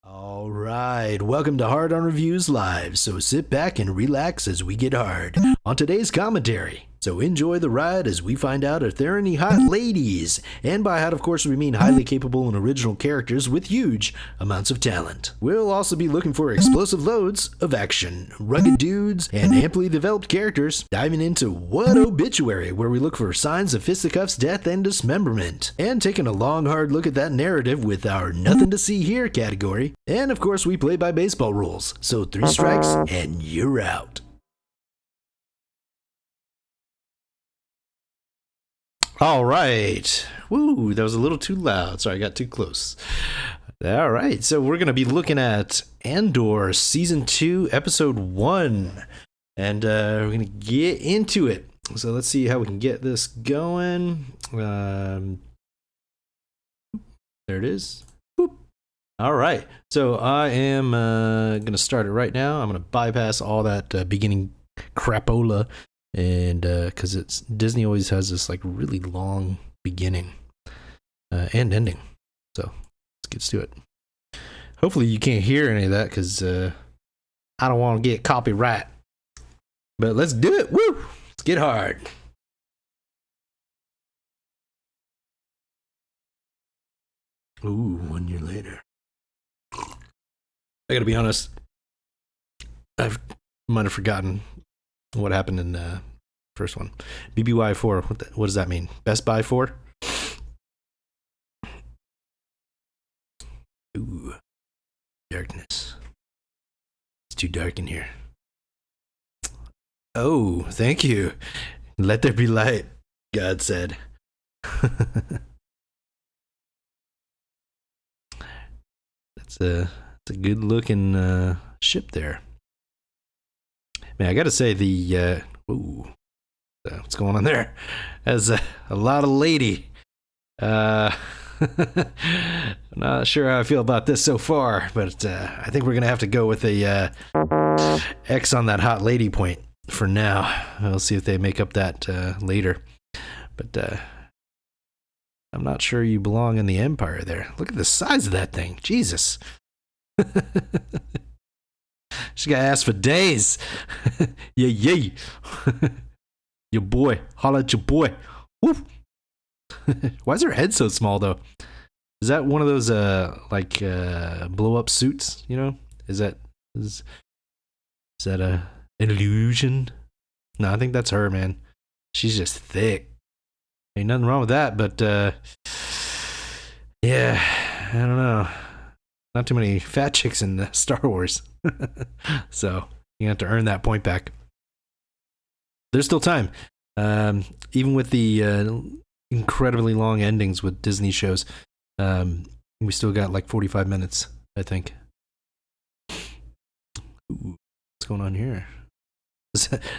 All right, welcome to Hard on Reviews Live. So sit back and relax as we get hard on today's commentary. So enjoy the ride as we find out if there are any hot ladies. And by hot, of course, we mean highly capable and original characters with huge amounts of talent. We'll also be looking for explosive loads of action, rugged dudes, and amply developed characters, diving into What Obituary, where we look for signs of fisticuffs, death, and dismemberment, and taking a long, hard look at that narrative with our Nothing to See Here category. And of course, we play by baseball rules, so 3 strikes and you're out. All right. Woo, that was a little too loud. Sorry, I got too close. All right, so we're going to be looking at Andor Season 2, Episode 1. And we're going to get into it. So let's see how we can get this going. There it is. Boop. All right, so I am going to start it right now. I'm going to bypass all that beginning crapola. And because it's Disney always has this like really long beginning and ending, so let's get to it. Hopefully you can't hear any of that because I don't want to get copyright. But let's do it. Woo! Let's get hard. Ooh, 1 year later. I gotta be honest. I might have forgotten what happened in the first one. BBY4, what does that mean? Best Buy 4? Ooh, darkness. It's too dark in here. Oh, thank you. Let there be light, God said. That's a good looking ship there. Man, I gotta say the what's going on there? As a lot of lady. I'm not sure how I feel about this so far, but I think we're gonna have to go with a X on that hot lady point for now. We'll see if they make up that later. But I'm not sure you belong in the Empire there. Look at the size of that thing. Jesus. She got ass for days. Yeah. Your boy. Holla at your boy. Woo. Why is her head so small, though? Is that one of those, blow-up suits, you know? Is that an illusion? No, I think that's her, man. She's just thick. Ain't nothing wrong with that, but, yeah, I don't know. Not too many fat chicks in Star Wars. So you have to earn that point back. There's still time. Even with the incredibly long endings with Disney shows, we still got like 45 minutes, I think. Ooh, what's going on here?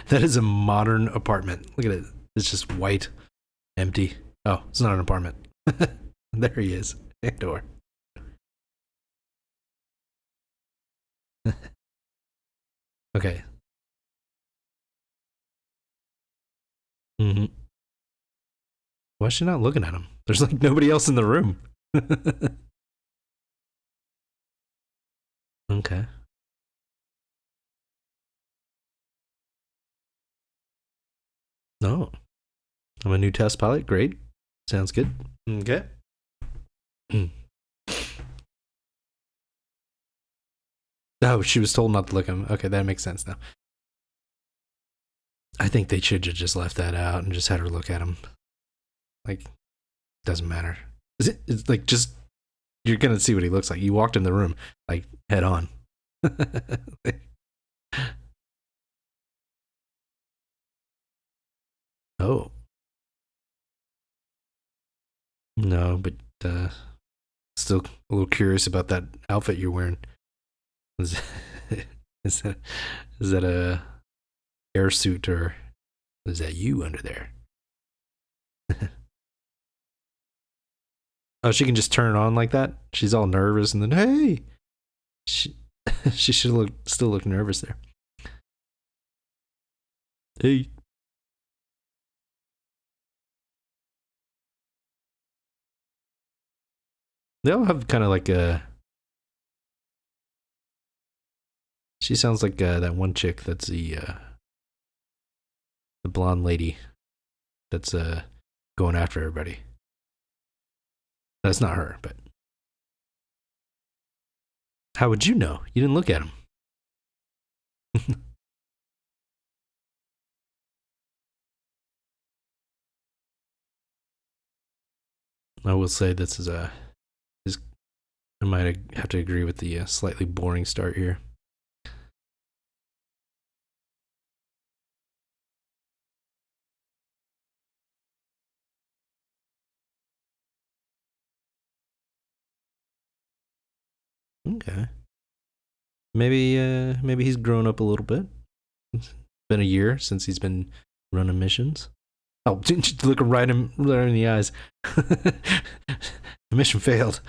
That is a modern apartment. Look at it. It's just white, empty. Oh, it's not an apartment. There he is. Andor. Okay. Why is she not looking at him? There's like nobody else in the room. Okay. No. I'm a new test pilot. Great. Sounds good. Okay. Oh, she was told not to look at him. Okay, that makes sense now. I think they should have just left that out and just had her look at him. Like, doesn't matter. It's like just, you're gonna see what he looks like. You walked in the room, like, head on. Oh. No, but still a little curious about that outfit you're wearing. Is, is that a air suit, or is that you under there? Oh, she can just turn it on like that? She's all nervous and then, hey! She should still look nervous there. Hey. They all have kind of like a She sounds like that one chick that's the blonde lady that's going after everybody. That's not her, but how would you know? You didn't look at him. I will say this is I might have to agree with the slightly boring start here. Okay. Maybe he's grown up a little bit. It's been a year since he's been running missions. Oh, look him right in the eyes. Mission failed.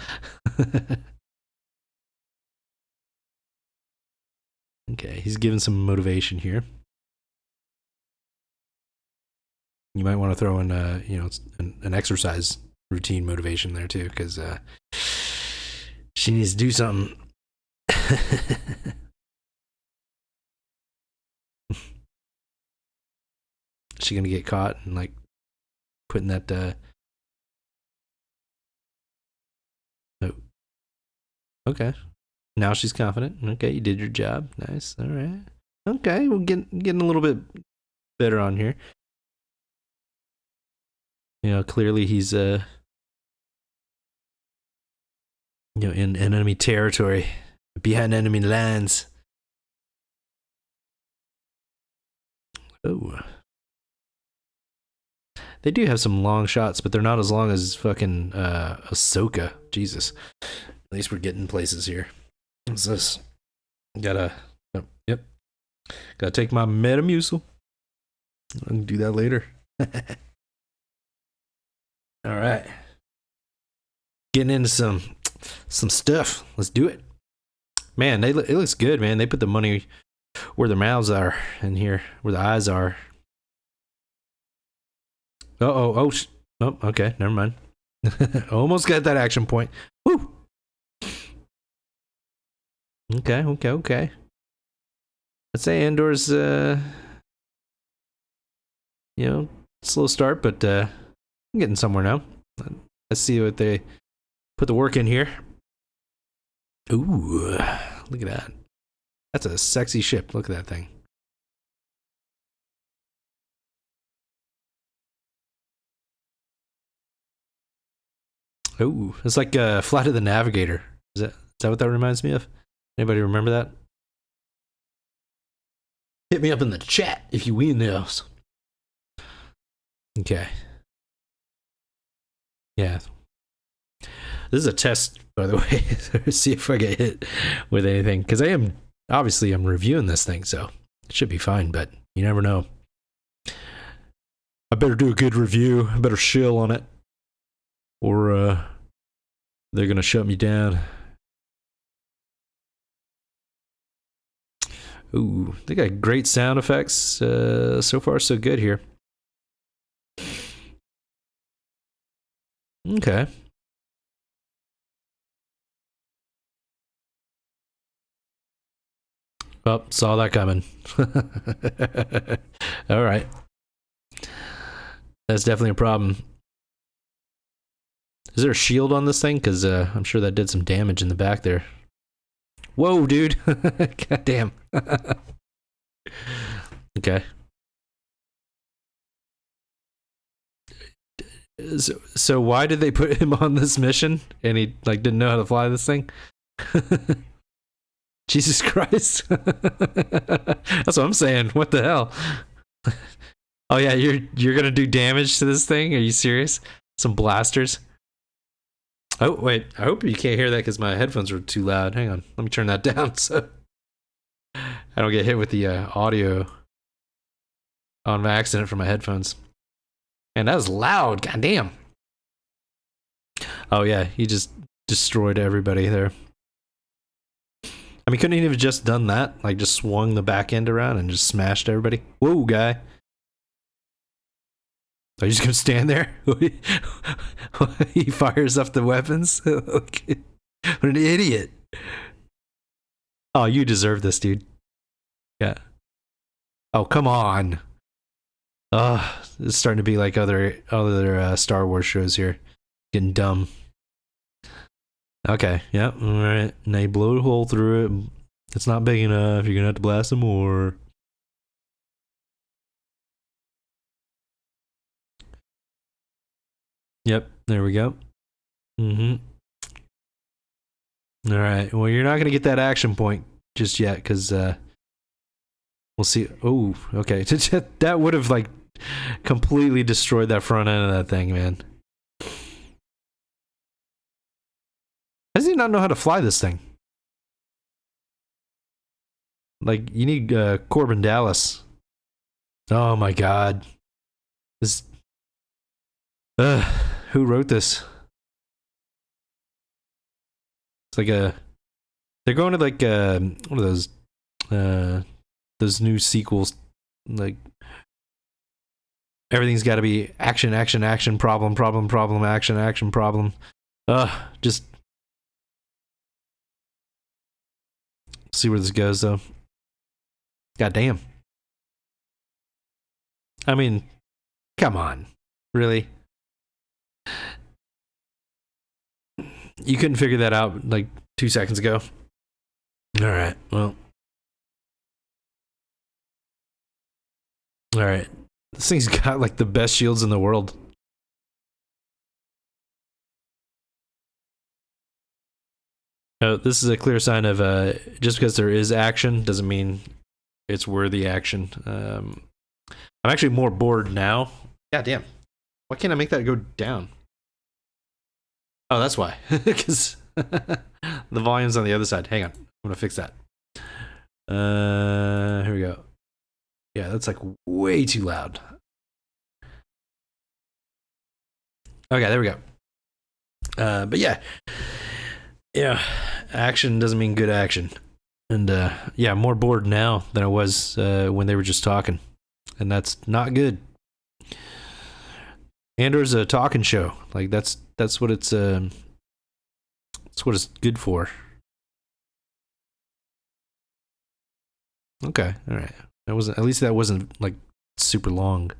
Okay, he's giving some motivation here. You might want to throw in, an exercise routine motivation there too, because she needs to do something. Is she gonna get caught and like putting that? Oh, okay. Now she's confident. Okay, you did your job. Nice. All right. Okay, we're getting a little bit better on here. You know, clearly he's in enemy territory, behind enemy lines. Oh. They do have some long shots, but they're not as long as fucking Ahsoka. Jesus. At least we're getting places here. What's this? Gotta take my Metamucil. I can do that later. All right. Getting into some stuff. Let's do it. Man, it looks good, man. They put the money where their mouths are in here, where the eyes are. Oh, okay, never mind. Almost got that action point. Woo! Okay. I'd say Andor's, slow start, but I'm getting somewhere now. Let's see what they put the work in here. Ooh, look at that. That's a sexy ship. Look at that thing. Oh, it's like Flight of the Navigator. Is that what that reminds me of? Anybody remember that? Hit me up in the chat if you win those. Okay. Yeah. This is a test, by the way. See if I get hit with anything. Because I'm reviewing this thing, so it should be fine, but you never know. I better do a good review. I better shill on it. Or they're going to shut me down. Ooh, they got great sound effects. So far, so good here. Okay. Oh, saw that coming. All right. That's definitely a problem. Is there a shield on this thing? Because I'm sure that did some damage in the back there. Whoa, dude. God damn. Okay. So why did they put him on this mission? And he didn't know how to fly this thing? Jesus Christ. That's what I'm saying. What the hell? Oh yeah, you're gonna do damage to this thing? Are you serious? Some blasters? Oh wait, I hope you can't hear that because my headphones are too loud. Hang on, let me turn that down so I don't get hit with the audio on accident from my headphones. And that was loud, goddamn. Oh yeah, he just destroyed everybody there. I mean, couldn't he have just done that? Like, just swung the back end around and just smashed everybody? Whoa, guy. Are you just gonna stand there? He fires up the weapons? What an idiot. Oh, you deserve this, dude. Yeah. Oh, come on. It's starting to be like other Star Wars shows here. Getting dumb. Okay, yep, alright. Now you blow a hole through it. It's not big enough. You're gonna have to blast some more. Yep, there we go. Mm-hmm. Alright, well, you're not gonna get that action point just yet, because, we'll see. Oh, okay. That would have, like, completely destroyed that front end of that thing, man. How does he not know how to fly this thing? Like, you need Corbin Dallas. Oh my god. This. Who wrote this? It's like a. They're going to like one of those new sequels. Like everything's got to be action, action, action, problem, problem, problem, action, action, problem. Just see where this goes though. God damn. I mean, come on. Really? You couldn't figure that out like 2 seconds ago? Alright, well. Alright. This thing's got like the best shields in the world. This is a clear sign of just because there is action doesn't mean it's worthy action. I'm actually more bored now. God damn. Why can't I make that go down? Oh, that's why. Because the volume's on the other side. Hang on. I'm going to fix that. Here we go. Yeah, that's like way too loud. Okay, there we go. But yeah. Yeah, action doesn't mean good action. And yeah, I'm more bored now than I was when they were just talking. And that's not good. Andor's a talking show. Like that's what it's good for. Okay, all right. That wasn't, at least that wasn't like super long.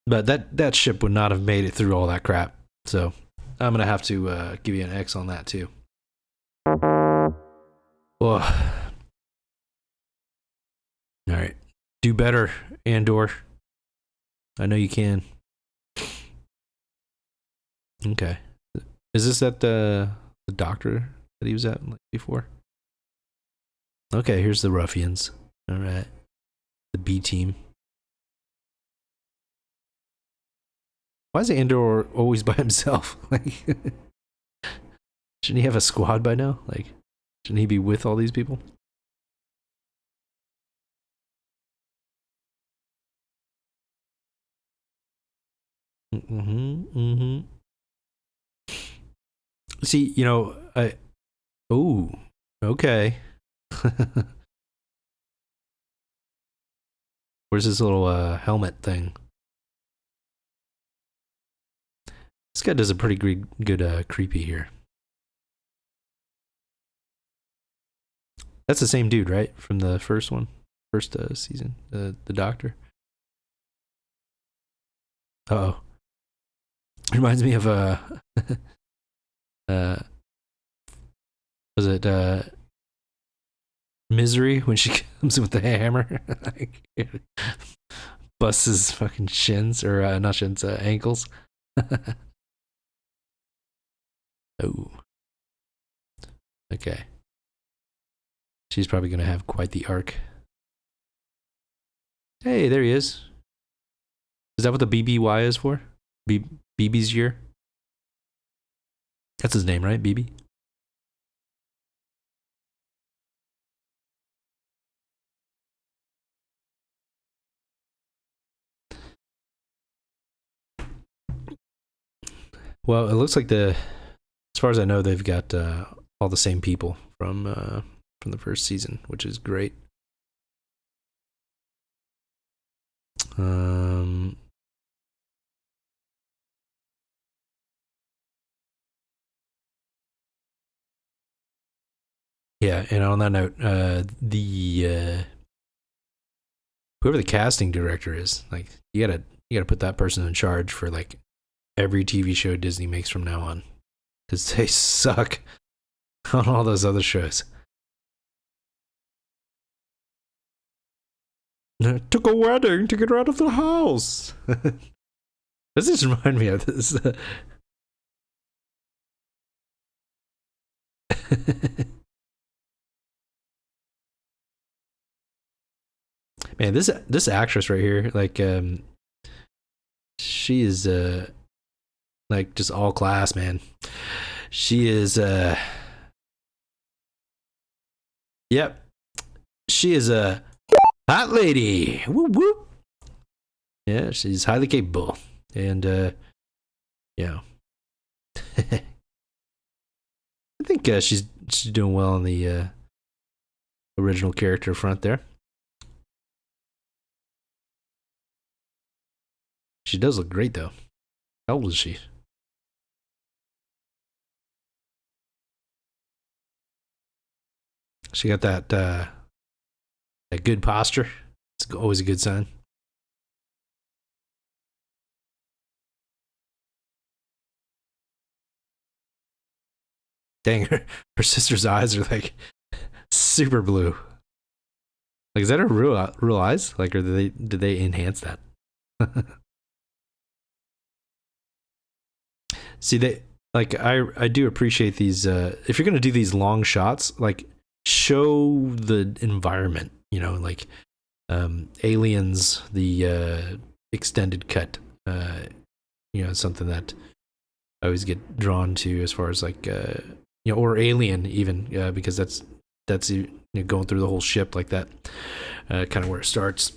But that ship would not have made it through all that crap. So I'm gonna have to give you an X on that too. Oh. All right, do better, Andor. I know you can. Okay, is this at the doctor that he was at like before? Okay, here's the ruffians. All right, the B team. Why is Andor always by himself? Like, shouldn't he have a squad by now? Like, shouldn't he be with all these people? See, you know, oh, okay. Where's this little helmet thing? This guy does a pretty good creepy here. That's the same dude, right? From the first season, the doctor. Uh-oh. Reminds me of was it Misery when she comes with the hammer? Like, busts his fucking shins, or not shins, ankles. Oh. Okay. She's probably gonna have quite the arc. Hey, there he is. Is that what the BBY is for? BB's year? That's his name, right? BB? Well, it looks like as far as I know, they've got all the same people from the first season, which is great. Yeah, and on that note, whoever the casting director is, like, you gotta put that person in charge for like every TV show Disney makes from now on, because they suck on all those other shows. It took a wedding to get her out of the house. Does this remind me of this? Man, this actress right here, like, she is like just all class, man. She is yep. She is a hot lady. Whoop whoop. Yeah, she's highly capable. And yeah. I think she's doing well on the original character front there. She does look great though. How old is she? She got that good posture. It's always a good sign. Dang, her sister's eyes are like super blue. Like, is that her real eyes? Like, or did they enhance that? See, they like I do appreciate these. If you're gonna do these long shots, like, show the environment. You know, like Aliens, the extended cut. You know, something that I always get drawn to as far as like you know, or Alien even, because that's you know, going through the whole ship like that, kind of where it starts.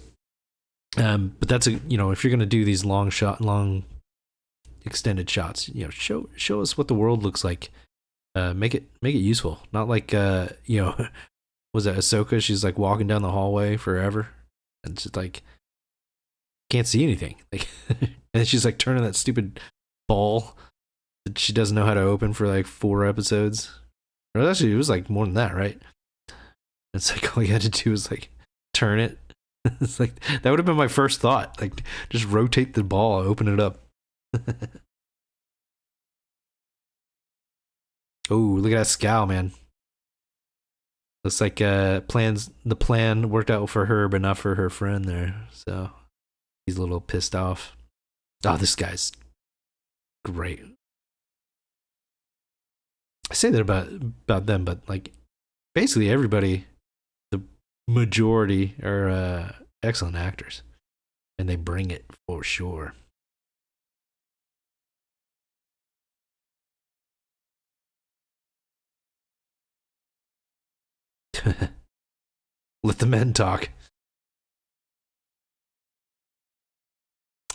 But that's you know, if you're gonna do these long extended shots, you know, show us what the world looks like. Make it useful, not like you know, was that Ahsoka? She's like walking down the hallway forever, and just like can't see anything. Like, and she's like turning that stupid ball that she doesn't know how to open for like 4 episodes. Or actually, it was like more than that, right? It's like all you had to do was like turn it. It's like that would have been my first thought. Like, just rotate the ball, open it up. Oh, look at that scowl, man. Looks like the plan worked out for her, but not for her friend there. So he's a little pissed off. Oh, this guy's great. I say that about them, but like basically everybody, the majority are excellent actors, and they bring it for sure. Let the men talk.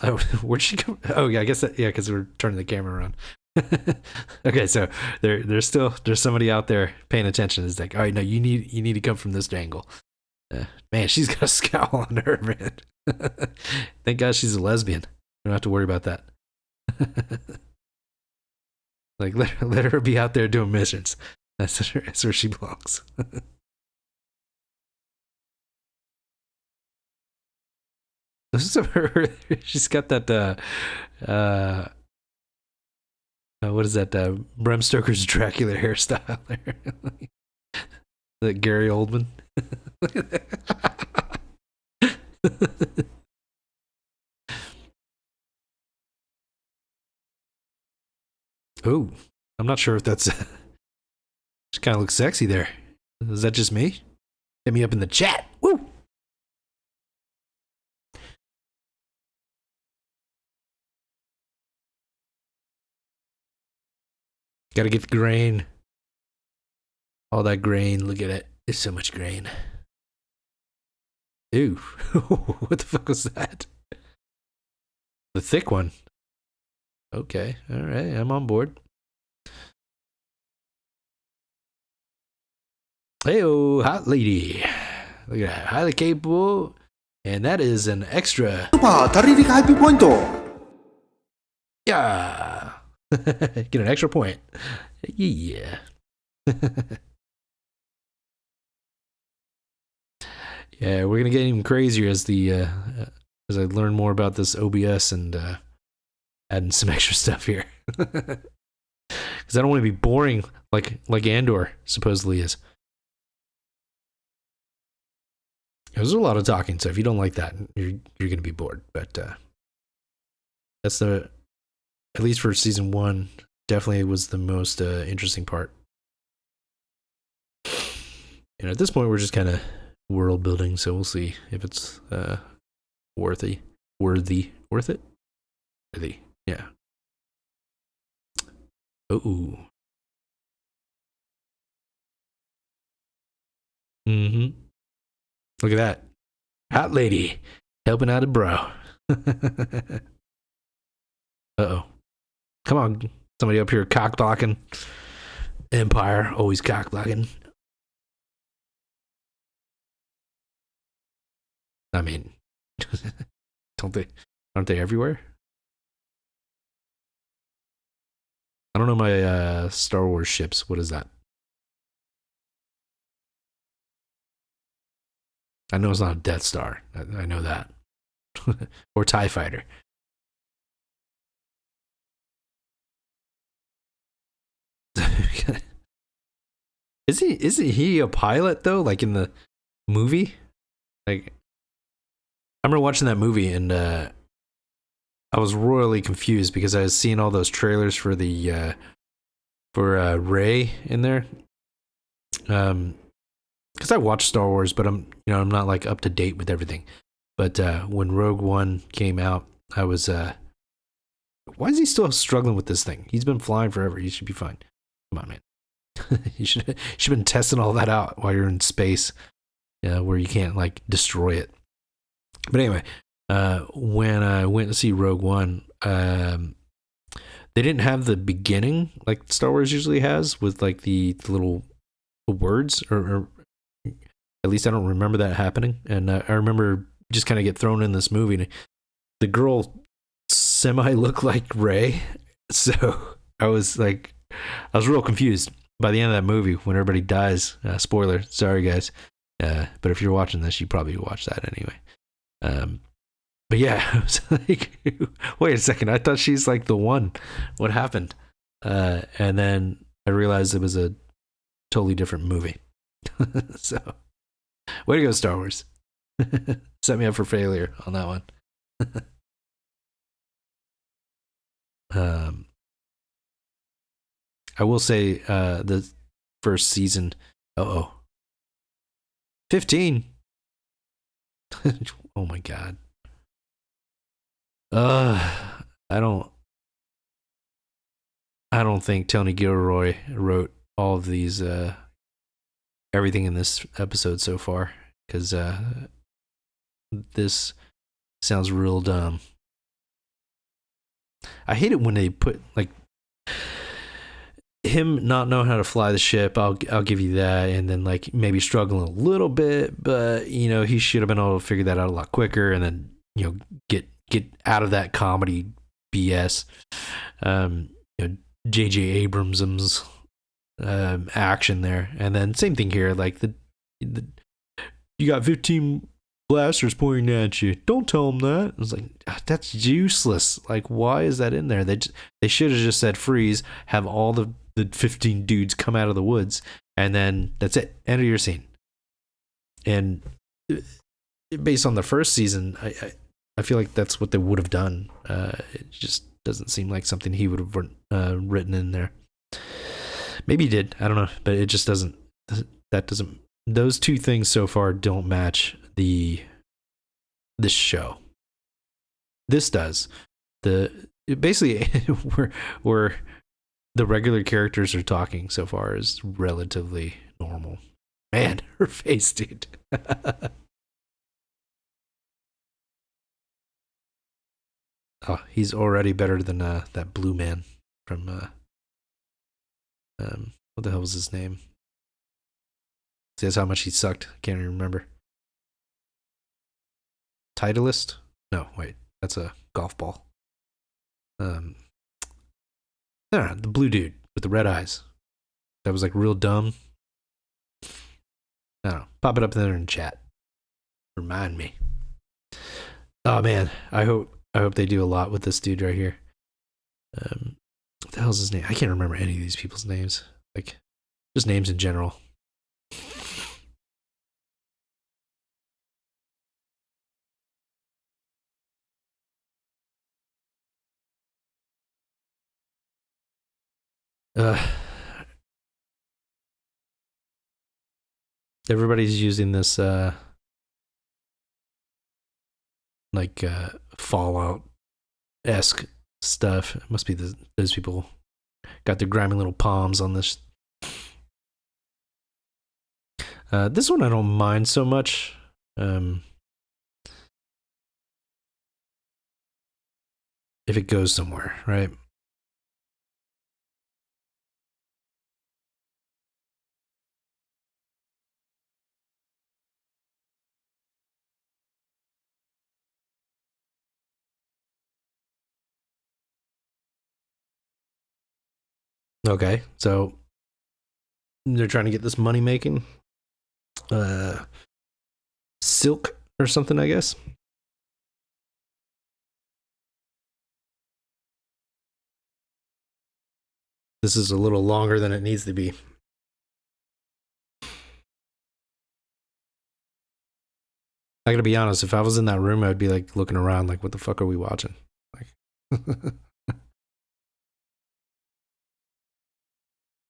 Oh, where'd she go? Oh, yeah, I guess that, yeah, because we're turning the camera around. Okay, so there's somebody out there paying attention. It's like, all right, no, you need to come from this angle. Man, she's got a scowl on her, man. Thank God she's a lesbian. We don't have to worry about that. Like, let her be out there doing missions. That's where she belongs. This is her. She's got that. What is that? Bram Stoker's Dracula hairstyle there. That Gary Oldman. Oh, I'm not sure if that's. She kind of looks sexy there. Is that just me? Hit me up in the chat. Woo! Gotta get the grain. All that grain. Look at it. There's so much grain. Ooh. What the fuck was that? The thick one. Okay. All right. I'm on board. Hey-oh, hot lady. Look at that. Highly capable. And that is an extra. Yeah. Get an extra point. Yeah. Yeah, we're gonna get even crazier as as I learn more about this OBS and adding some extra stuff here. Because I don't want to be boring like Andor supposedly is. There's a lot of talking, so if you don't like that, you're gonna be bored. But that's at least for season 1, definitely was the most interesting part. And at this point, we're just kind of world building, so we'll see if it's worth it. Yeah. Oh. Mm-hmm. Look at that. Hot lady helping out a bro. Uh-oh. Come on. Somebody up here cock blocking. Empire, always cock blocking. I mean, aren't they everywhere? I don't know my Star Wars ships. What is that? I know it's not a Death Star. I know that. Or TIE Fighter. Isn't he a pilot though? Like in the movie? Like I remember watching that movie and I was royally confused because I was seeing all those trailers for the Rey in there. Because I watched Star Wars, but I'm not like up to date with everything. But when Rogue One came out, I was why is he still struggling with this thing? He's been flying forever. He should be fine. Come on, man. you should have been testing all that out while you're in space, where you can't like destroy it. But anyway, when I went to see Rogue One, they didn't have the beginning like Star Wars usually has with like the little words, or at least I don't remember that happening. And I remember just kind of get thrown in this movie. And the girl semi looked like Rey, so I was real confused by the end of that movie when everybody dies. Spoiler, sorry guys. But if you're watching this, you probably watch that anyway. But yeah, I was like, wait a second, I thought she's like the one. What happened? And then I realized it was a totally different movie. So, way to go, Star Wars. Set me up for failure on that one. I will say the first season. 15. Oh my god. I don't think Tony Gilroy wrote all of these everything in this episode so far, because this sounds real dumb. I hate it when they put like him not knowing how to fly the ship. I'll give you that, and then like maybe struggling a little bit, but he should have been able to figure that out a lot quicker, and then get out of that comedy BS. J.J. Abrams's action there, and then same thing here. Like the you got 15 blasters pointing at you. Don't tell them that. I was like, that's useless. Like, why is that in there? They should have just said freeze. Have all the 15 dudes come out of the woods, and then that's it. End of your scene. And based on the first season, I feel like that's what they would have done. It just doesn't seem like something he would have written in there. Maybe he did. I don't know, but it just doesn't. That doesn't. Those two things so far don't match this show. This does. Basically where the regular characters are talking so far is relatively normal. Man, her face, dude. Oh, he's already better than that blue man from what the hell was his name? Says how much he sucked. Can't even remember. Titleist? No, wait, that's a golf ball. The blue dude with the red eyes. That was like real dumb. I don't know. Pop it up there in chat. Remind me. Oh man, I hope they do a lot with this dude right here. What the hell's his name? I can't remember any of these people's names. Like, just names in general. Everybody's using this like Fallout-esque stuff. It must be those people got their grimy little palms on this. This one I don't mind so much. If it goes somewhere, right? Okay, so they're trying to get this money making. Silk or something, I guess. This is a little longer than it needs to be. I gotta be honest, if I was in that room, I'd be like looking around like, what the fuck are we watching? Like,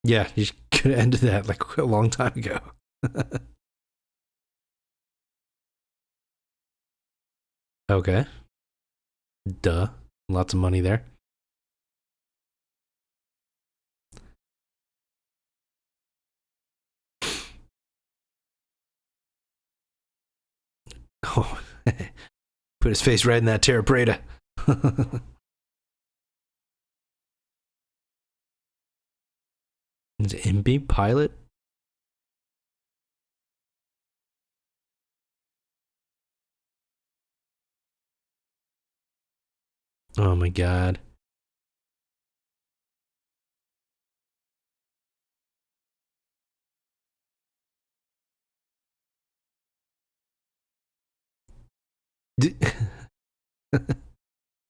yeah, you could have ended that like a long time ago. Okay. Duh. Lots of money there. Oh, put his face right in that Terra Preta. Is it MB pilot? Oh my god.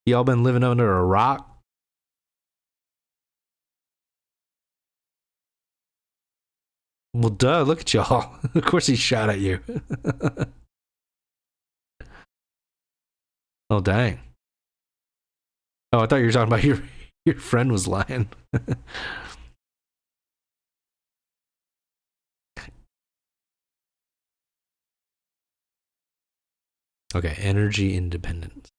Y'all been living under a rock? Well, duh, look at y'all. Of course he shot at you. Oh, dang. Oh, I thought you were talking about your friend was lying. Okay, energy independence.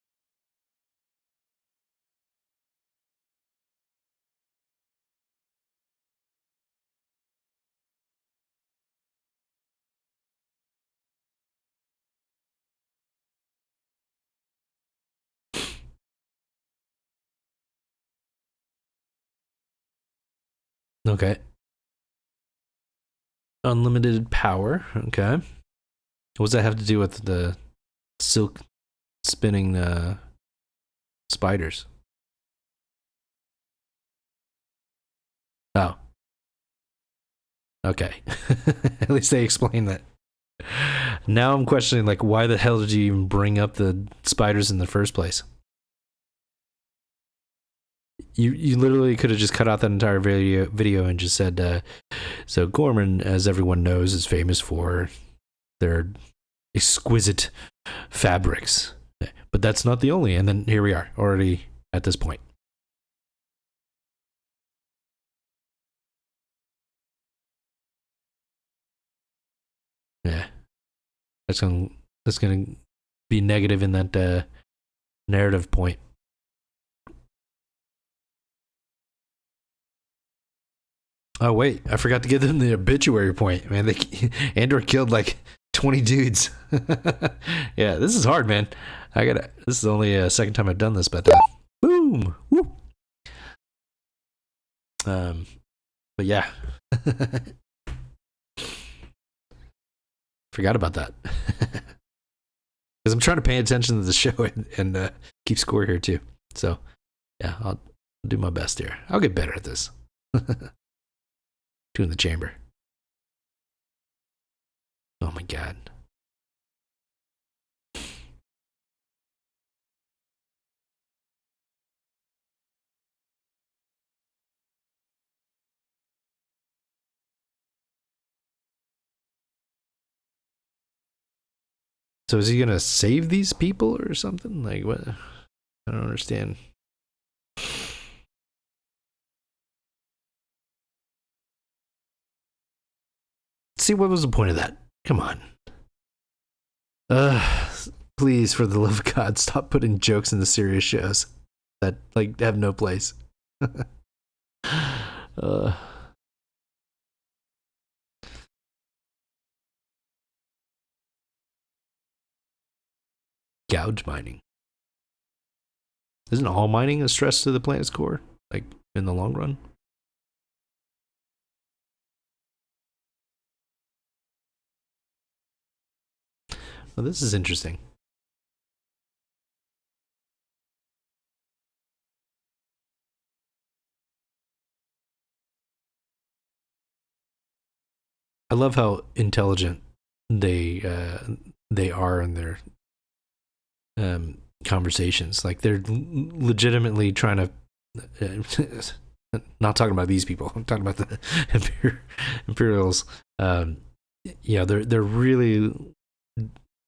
Okay. Unlimited power. Okay. What does that have to do with the silk spinning spiders? Oh. Okay. At least they explained that. Now I'm questioning, like, why the hell did you even bring up the spiders in the first place? You literally could have just cut out that entire video and just said, so Gorman, as everyone knows, is famous for their exquisite fabrics. But that's not the only, and then here we are, already at this point. Yeah. That's gonna be negative in that narrative point. Oh wait, I forgot to give them the obituary point. Man, Andor killed like 20 dudes. Yeah, this is hard, man. This is only a second time I've done this, but boom, woo. But yeah, forgot about that because I'm trying to pay attention to the show and keep score here too. So yeah, I'll do my best here. I'll get better at this. Two in the chamber. Oh my god. So is he gonna save these people or something? Like what? I don't understand. See, what was the point of that? Come on. Please, for the love of God, stop putting jokes in the serious shows that like have no place. Gouge mining. Isn't all mining a stress to the planet's core? Like in the long run? Well, this is interesting. I love how intelligent they are in their conversations. Like they're legitimately trying to. Not talking about these people. I'm talking about the Imperials. Yeah, they're really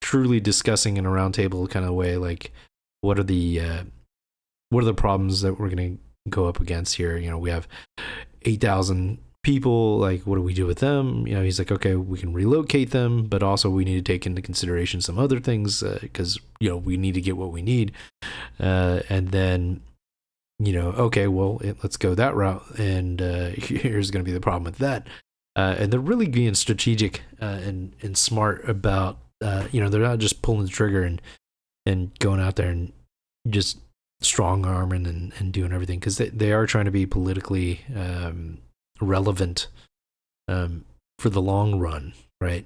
truly discussing in a roundtable kind of way. Like, what are the problems that we're going to go up against here? You know, we have 8,000 people. Like, what do we do with them? You know, he's like, okay, we can relocate them, but also we need to take into consideration some other things because you know we need to get what we need, and then. You know, okay, well, let's go that route, and here's going to be the problem with that. And they're really being strategic and smart about, you know, they're not just pulling the trigger and going out there and just strong arming and doing everything, because they are trying to be politically relevant for the long run, right?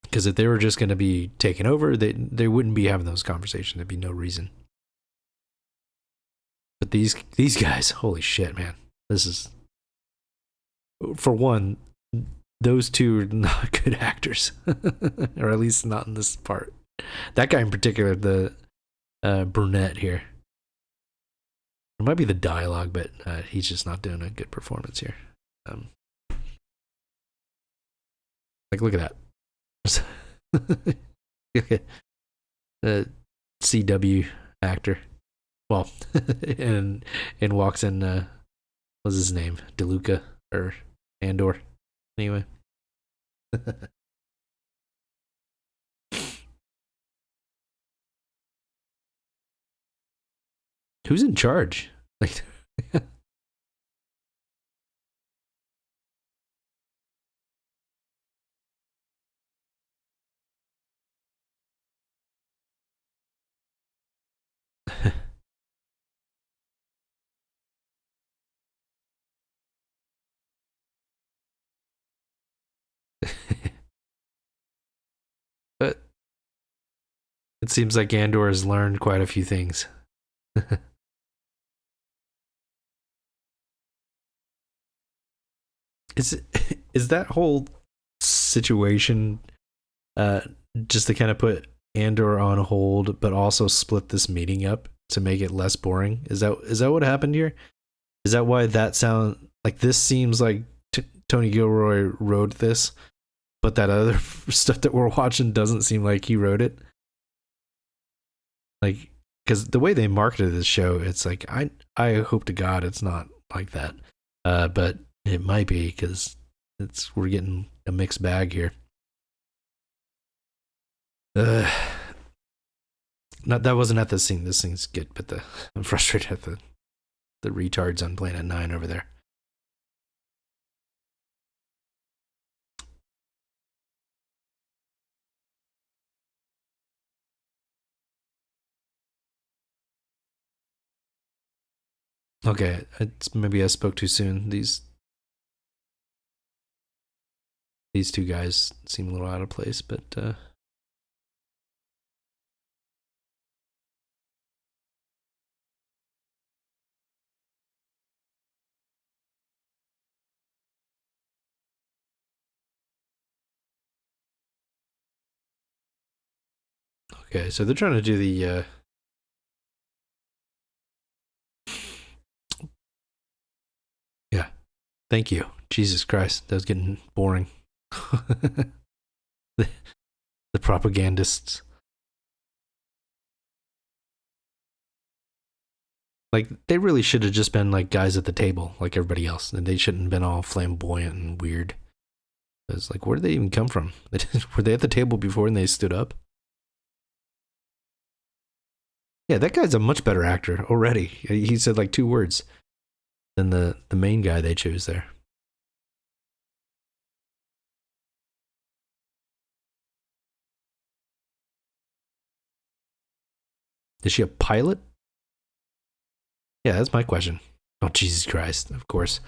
Because if they were just going to be taken over, they wouldn't be having those conversations. There'd be no reason. But these guys, holy shit, man. This is, for one, those two are not good actors. Or at least not in this part. That guy in particular, the brunette here. It might be the dialogue, but he's just not doing a good performance here. Like, look at that. The CW actor. Well, and walks in, what's his name? DeLuca or Andor. Anyway. Who's in charge? Like, but it seems like Andor has learned quite a few things. Is that whole situation just to kind of put Andor on hold, but also split this meeting up to make it less boring? Is that what happened here? Is that why that sound like this seems like Tony Gilroy wrote this, but that other stuff that we're watching doesn't seem like he wrote it? Like, because the way they marketed this show, it's like I hope to God it's not like that, but it might be, because we're getting a mixed bag here. Not that wasn't at this scene. This scene's good, but I'm frustrated at the retards on Planet 9 over there. Okay, maybe I spoke too soon. These two guys seem a little out of place, but okay, so they're trying to do the yeah. Thank you. Jesus Christ, that was getting boring. the propagandists. Like, they really should have just been like guys at the table, like everybody else, and they shouldn't have been all flamboyant and weird. It's like, where did they even come from? Were they at the table before and they stood up? Yeah, that guy's a much better actor already. He said like 2 words than the main guy they chose there. Is she a pilot? Yeah, that's my question. Oh, Jesus Christ, of course.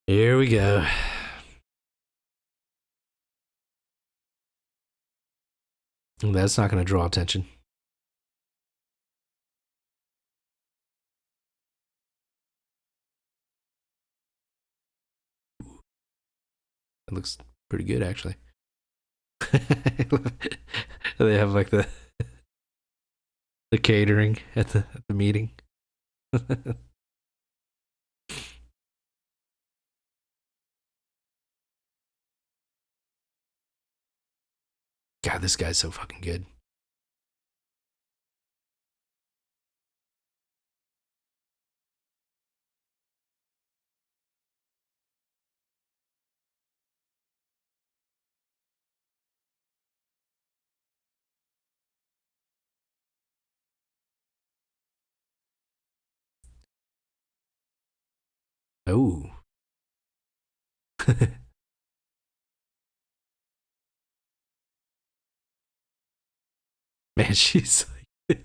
Here we go. That's not going to draw attention. It looks pretty good, actually. They have like the catering at the meeting. God, this guy's so fucking good. Oh. Man, she's like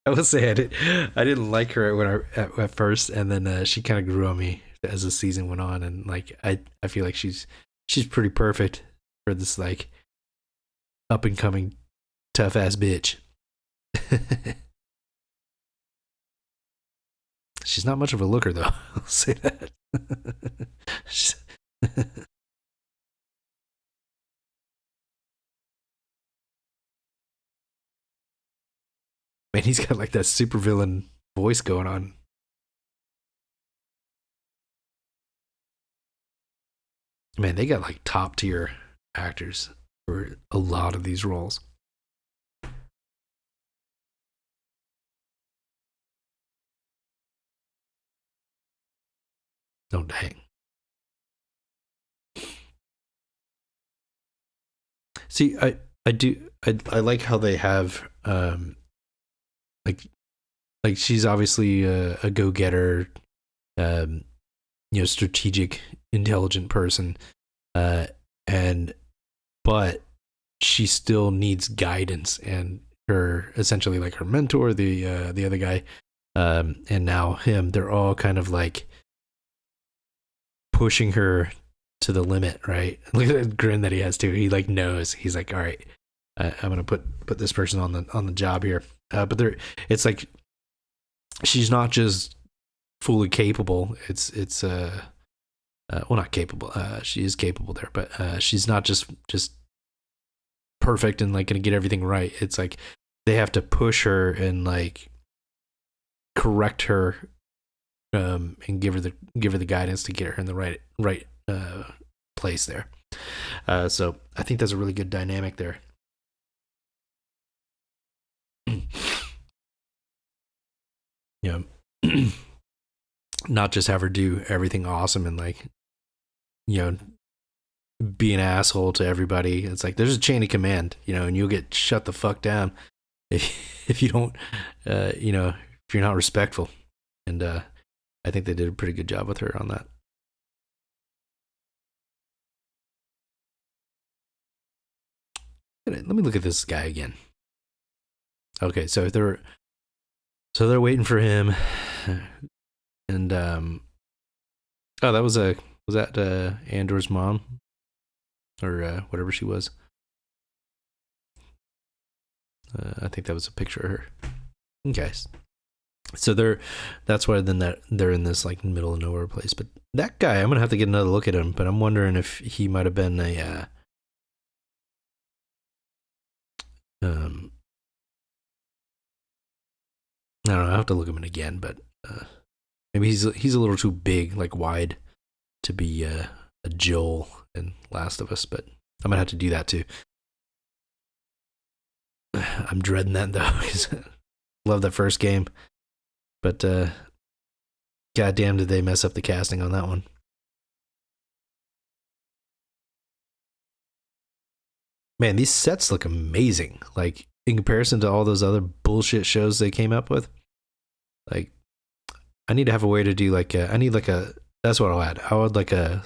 I will say I didn't like her when at first, and then she kind of grew on me as the season went on, and like I feel like she's pretty perfect for this like up and coming tough ass bitch. She's not much of a looker though. I'll say that. Man, he's got like that supervillain voice going on. Man, they got like top tier actors for a lot of these roles. Oh dang. See, I like how they have like she's obviously a go-getter, strategic, intelligent person, and but she still needs guidance, and her essentially like her mentor, the other guy, and now him, they're all kind of like pushing her to the limit, right? Look at the grin that he has too. He like knows. He's like, all right, I'm gonna put this person on the job here. But it's like she's not just fully capable. It's well, not capable. She is capable there, but she's not just perfect and like gonna get everything right. It's like they have to push her and like correct her, and give her the guidance to get her in the right place there. So I think that's a really good dynamic there. Not just have her do everything awesome and like be an asshole to everybody. It's like there's a chain of command, and you'll get shut the fuck down if you don't, if you're not respectful. And I think they did a pretty good job with her on that. Let me look at this guy again. Okay, so they're waiting for him, and oh, was that Andor's mom, or whatever she was. I think that was a picture of her. Okay, so that's why then they're in this like middle of nowhere place. But that guy, I'm gonna have to get another look at him. But I'm wondering if he might have been a I don't know. I have to look him in again, but maybe he's a little too big, like wide, to be a Joel in Last of Us. But I'm gonna have to do that too. I'm dreading that though, because I love that first game. But goddamn, did they mess up the casting on that one? Man, these sets look amazing. Like in comparison to all those other bullshit shows they came up with. Like, I need to have a way to do like I need like a. That's what I'll add. I would like a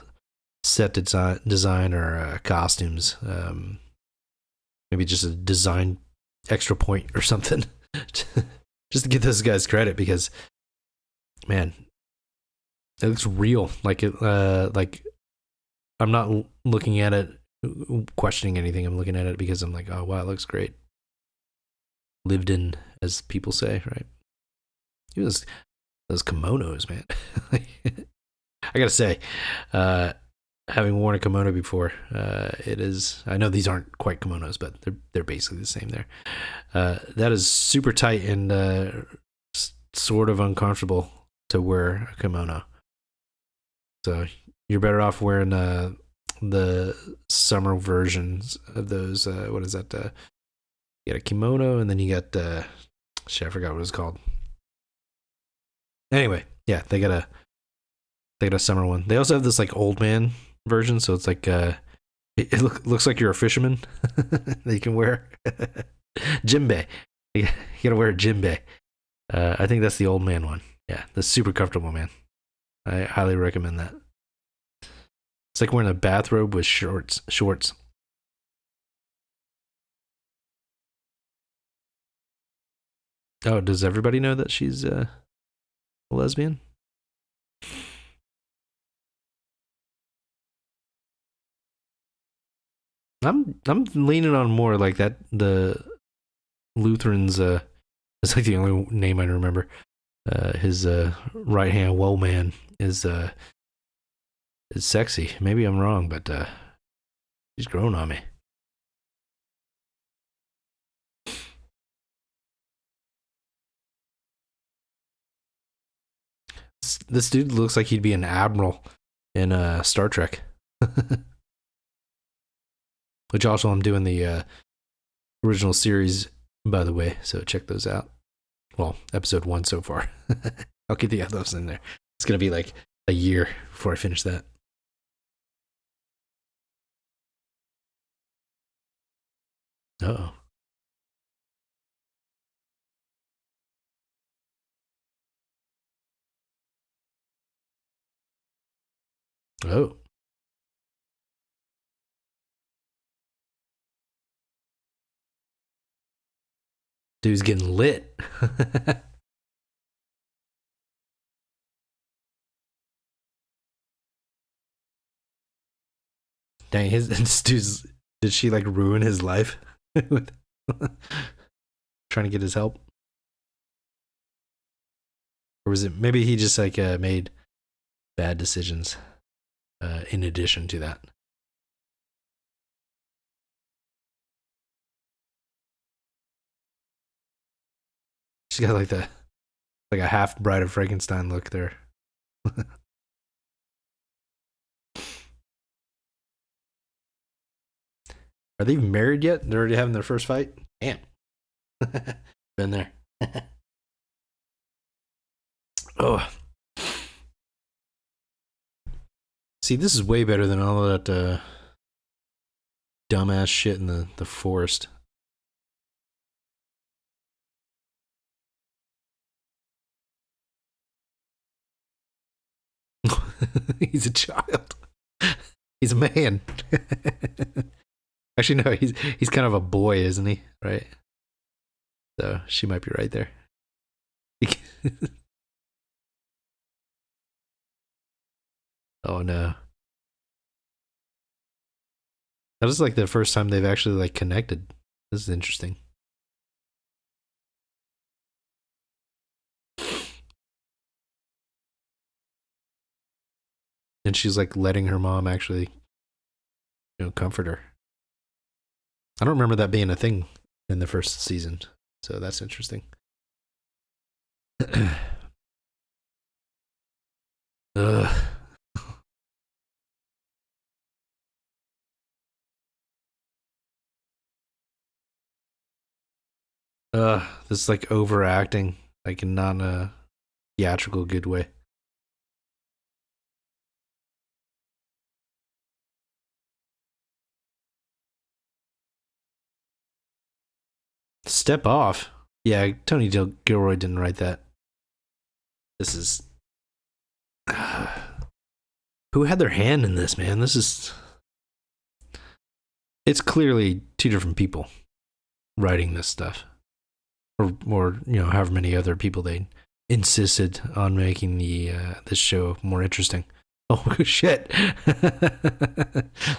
set design or costumes. Maybe just a design extra point or something, just to give those guys credit because, man, it looks real. Like it. Like I'm not looking at it questioning anything. I'm looking at it because I'm like, oh wow, it looks great. Lived in, as people say, right? Even those kimonos, man. I gotta say, having worn a kimono before, it is. I know these aren't quite kimonos, but they're basically the same. There, that is super tight and sort of uncomfortable to wear a kimono. So you're better off wearing the summer versions of those. What is that? You got a kimono, and then you got shit, I forgot what it's called. Anyway, yeah, they got a summer one. They also have this like old man version, so it's like it looks like you're a fisherman that you can wear. Jimbe. You gotta wear a jimbe. I think that's the old man one. Yeah, that's super comfortable, man. I highly recommend that. It's like wearing a bathrobe with shorts. Oh, does everybody know that she's a lesbian? I'm leaning on more like that. The Lutherans. It's like the only name I remember. His right hand WHOAMAN is sexy. Maybe I'm wrong, but she's grown on me. This dude looks like he'd be an admiral in Star Trek. Which also I'm doing the original series, by the way, so check those out. Well, episode 1 so far. I'll get the others in there. It's gonna be like a year before I finish that. Oh. Oh. Dude's getting lit. Dang, this dude's. Did she like ruin his life with trying to get his help? Or was it maybe he just like made bad decisions in addition to that? She's got like a half Bride of Frankenstein look there. Are they even married yet? They're already having their first fight? Damn. Been there. Oh. See, this is way better than all of that dumbass shit in the forest. He's a child. He's a man. Actually, no, he's kind of a boy, isn't he? Right? So she might be right there. Oh no. That was like the first time they've actually like connected. This is interesting. And she's like letting her mom actually, comfort her. I don't remember that being a thing in the first season, so that's interesting. Ugh. This is like overacting. I cannot theatrical good way. Step off. Yeah, Tony Gilroy didn't write that. This is who had their hand in this, man? It's clearly two different people writing this stuff, or however many other people they insisted on making this show more interesting. Oh shit!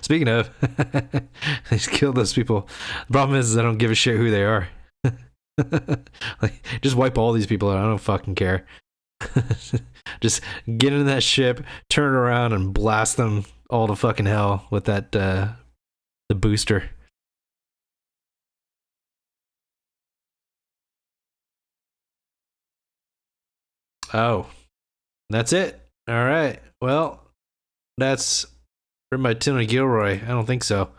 Speaking of, they just killed those people. The problem is I don't give a shit who they are. Like, just wipe all these people out. I don't fucking care. Just get in that ship, turn around, and blast them all to fucking hell with that the booster. Oh, that's it. All right. Well, that's written by Tony Gilroy. I don't think so.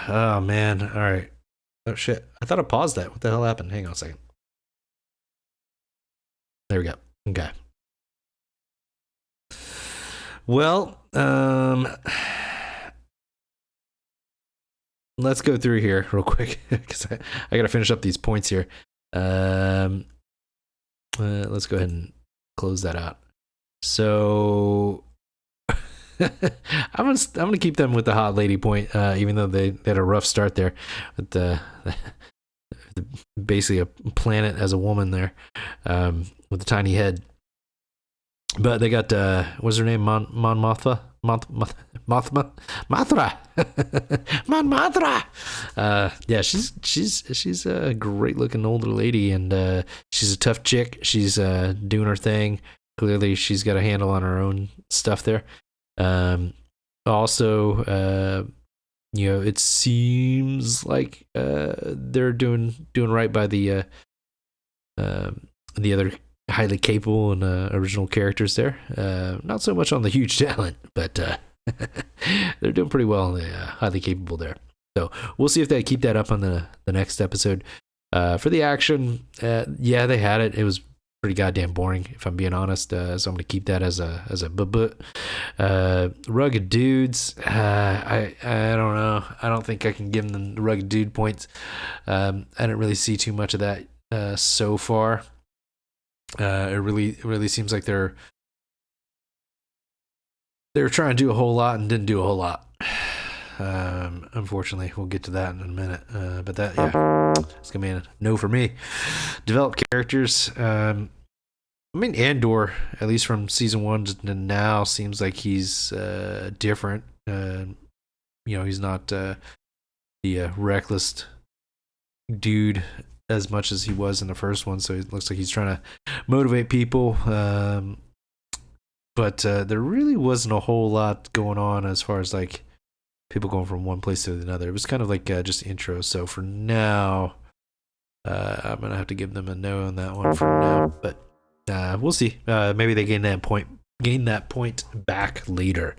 Oh man. All right. Oh shit. I thought I paused that. What the hell happened? Hang on a second. There we go. Okay. Well, let's go through here real quick because I gotta finish up these points here. Let's go ahead and close that out. So I'm gonna keep them with the hot lady point, even though they had a rough start there with the basically a planet as a woman there, with a tiny head. But they got what's her name? Mon Mothra. Mothra. Mon Mothra. Yeah, she's a great looking older lady, and she's a tough chick. She's doing her thing. Clearly, she's got a handle on her own stuff there. Also, it seems like they're doing right by the other highly capable and original characters there. Not so much on the huge talent, but they're doing pretty well on the highly capable there. So we'll see if they keep that up on the next episode. For the action, yeah, they had it. It was pretty goddamn boring, if I'm being honest. So I'm gonna keep that as a but. Rugged dudes. I don't know. I don't think I can give them the rugged dude points. I didn't really see too much of that so far. It really seems like they're trying to do a whole lot and didn't do a whole lot. Unfortunately, we'll get to that in a minute. But that, yeah, it's gonna be a no for me. Develop characters. I mean, Andor, at least from season 1 to now, seems like he's different. He's not the reckless dude as much as he was in the first one, so it looks like he's trying to motivate people. But there really wasn't a whole lot going on as far as like people going from one place to another. It was kind of like just intro. So for now, I'm gonna have to give them a no on that one for now. But we'll see. Maybe they gain that point back later.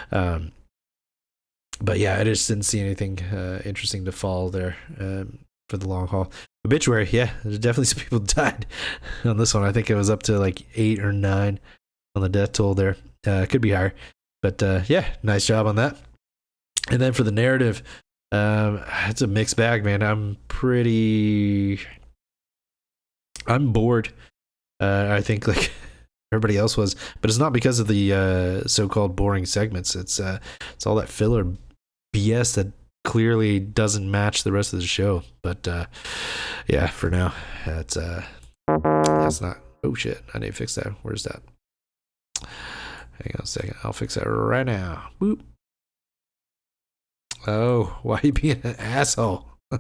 But yeah, I just didn't see anything interesting to follow there for the long haul. Obituary, yeah, there's definitely some people died on this one. I think it was up to like 8 or 9 on the death toll there. Could be higher, but yeah, nice job on that. And then for the narrative, it's a mixed bag, man. I'm bored. I think like everybody else was, but it's not because of the so-called boring segments. It's all that filler BS that clearly doesn't match the rest of the show. But yeah, for now, that's not. Oh shit! I need to fix that. Where's that? Hang on a second. I'll fix that right now. Boop. Oh, why are you being an asshole? All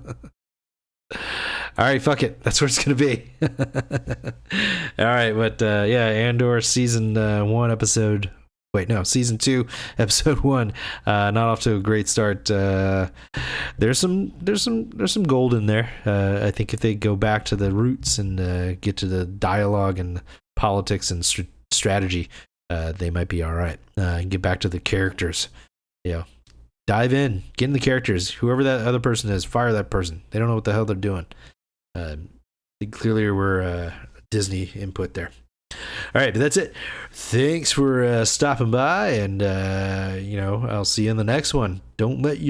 right, fuck it. That's where it's gonna be. All right, but yeah, Andor season 1 episode. Wait, no, season 2 episode 1. Not off to a great start. There's some gold in there. I think if they go back to the roots and get to the dialogue and politics and strategy, they might be all right. Get back to the characters. Dive in, get in the characters. Whoever that other person is, fire that person. They don't know what the hell they're doing. Clearly, we're Disney input there. All right, but that's it. Thanks for stopping by, and I'll see you in the next one. Don't let